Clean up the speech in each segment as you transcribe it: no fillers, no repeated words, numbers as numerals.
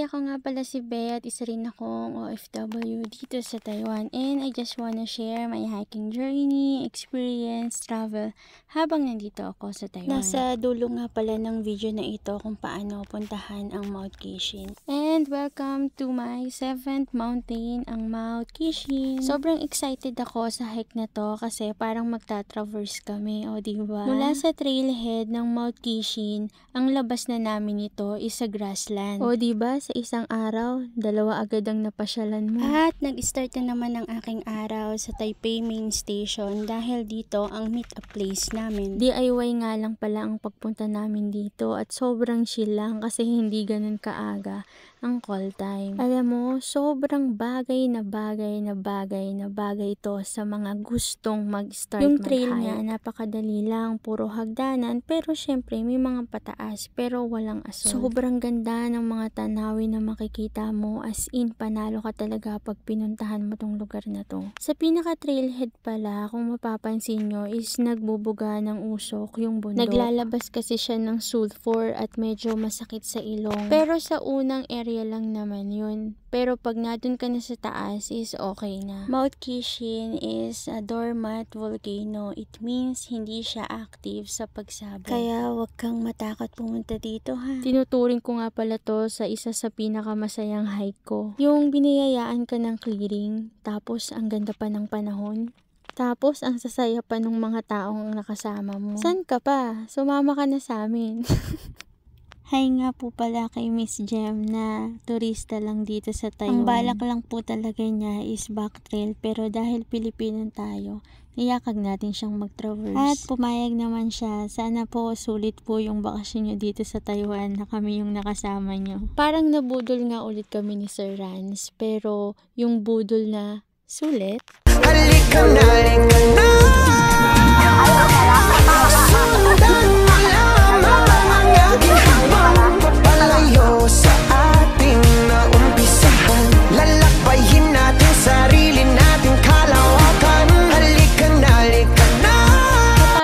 ako nga pala si Bea at isa rin akong OFW dito sa Taiwan, and I just wanna share my hiking journey, experience, travel habang nandito ako sa Taiwan. Nasa dulo nga pala ng video na ito kung paano puntahan ang Mount Kishin. And welcome to my 7th mountain, ang Mount Kishin. Sobrang excited ako sa hike na to kasi parang magta-traverse kami, o diba? Mula sa trailhead ng Mount Kishin, ang labas na namin ito is sa grassland. O diba, sa isang araw, 2 agad ang napasyalan mo. At nag-start na naman ang aking araw sa Taipei Main Station dahil dito ang meet-up place namin. DIY nga lang pala ang pagpunta namin dito at sobrang chill lang kasi hindi ganun kaaga ang call time. Alam mo, sobrang bagay na bagay ito sa mga gustong mag-start mag-hike. Yung trail niya, napakadali lang, puro hagdanan, pero syempre may mga pataas, pero walang asol. Sobrang ganda ng mga tanawin na makikita mo, as in, panalo ka talaga pag pinuntahan mo tong lugar na to. Sa pinaka-trailhead pala, kung mapapansin nyo, is nagbubuga ng usok yung bundok. Naglalabas kasi siya ng sulfur at medyo masakit sa ilong. Pero sa unang area lang naman yun. Pero pag nandun ka na sa taas is okay na. Mount Kishin is a dormant volcano. It means hindi siya active sa pagsabog. Kaya wag kang matakot pumunta dito, ha. Tinuturing ko nga pala to sa isa sa pinakamasayang hike ko. Yung biniyayaan ka ng clearing, tapos ang ganda pa ng panahon. Tapos ang sasaya pa ng mga taong nakasama mo. San ka pa? Sumama ka na sa amin. Hi nga po pala kay Miss Jem na turista lang dito sa Taiwan. Ang balak lang po talaga niya is backtrail, pero dahil Pilipino tayo, niyakag natin siyang mag-traverse. At pumayag naman siya. Sana po sulit po yung bakasyon niyo dito sa Taiwan na kami yung nakasama niyo. Parang nabudol nga ulit kami ni Sir Rans, pero yung budol na sulit. Halika na, halika na. Sundan mo lamang ang aking habang papalayo sa ating naumpisahan. Lalakbayin natin sarili nating kalawakan. Halika na, halika na.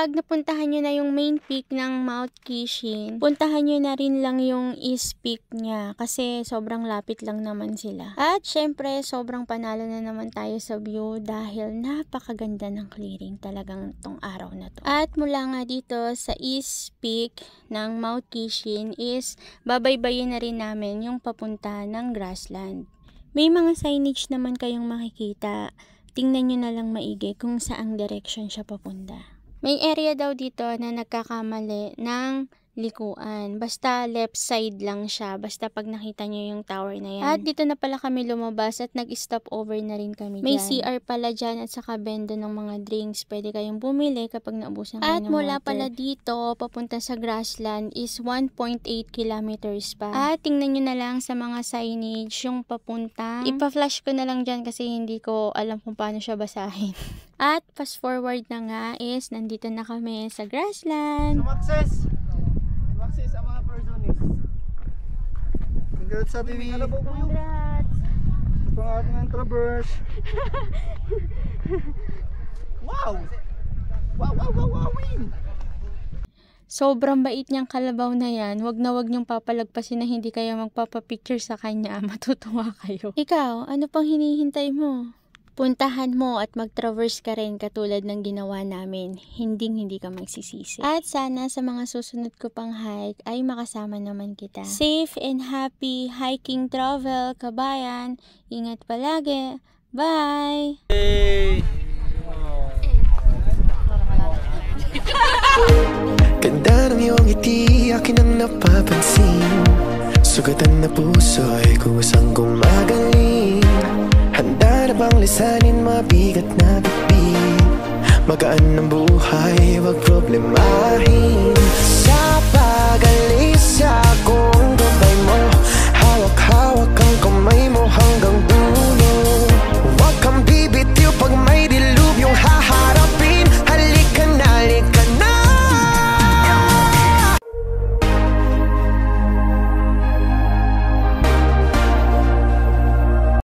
Kapag napuntahan nyo na yung main peak ng Mount Kishin, puntahan nyo na rin lang yung east peak niya kasi sobrang lapit lang naman sila. At syempre, sobrang panalo na naman tayo sa view dahil napakaganda ng clearing talagang tong araw na to. At mula nga dito sa east peak ng Mount Kishin is babaybayin na rin namin yung papunta ng grassland. May mga signage naman kayong makikita. Tingnan nyo na lang maigi kung saang direction siya papunta. May area daw dito na nagkakamali ng likuan. Basta left side lang siya. Basta pag nakita nyo yung tower na yan. At dito na pala kami lumabas at nag-stop over na rin kami dyan. May CR pala dyan at saka bendo ng mga drinks. Pwede kayong bumili kapag naubusan kayo ng water. At mula pala dito, papunta sa grassland is 1.8 kilometers pa. At tingnan nyo na lang sa mga signage yung papunta. Ipa-flash ko na lang dyan kasi hindi ko alam kung paano siya basahin. At fast forward na nga is nandito na kami sa grassland. Sumakses ang mga personis. Congrats sa TV. Congrats. Ito ang ating traverse. Wow! Wow! Sobrang bait niyang kalabaw na yan. Wag niyong papalagpasin na hindi kayo magpapapicture sa kanya. Matutuwa kayo. Ikaw, ano pang hinihintay mo? Puntahan mo at mag-traverse ka rin katulad ng ginawa namin. Hindi ka magsisisi. At sana sa mga susunod ko pang hike ay makasama naman kita. Safe and happy hiking travel, kabayan. Ingat palagi. Bye! Hey! Ganda ng iyong ngiti, akin ang napapansin. Sugatan na puso'y kusang gumagaling. Handa na bang lisanin mabigat na bibig? Magaan ng buhay, wag problemahin. Sa pag-alis ako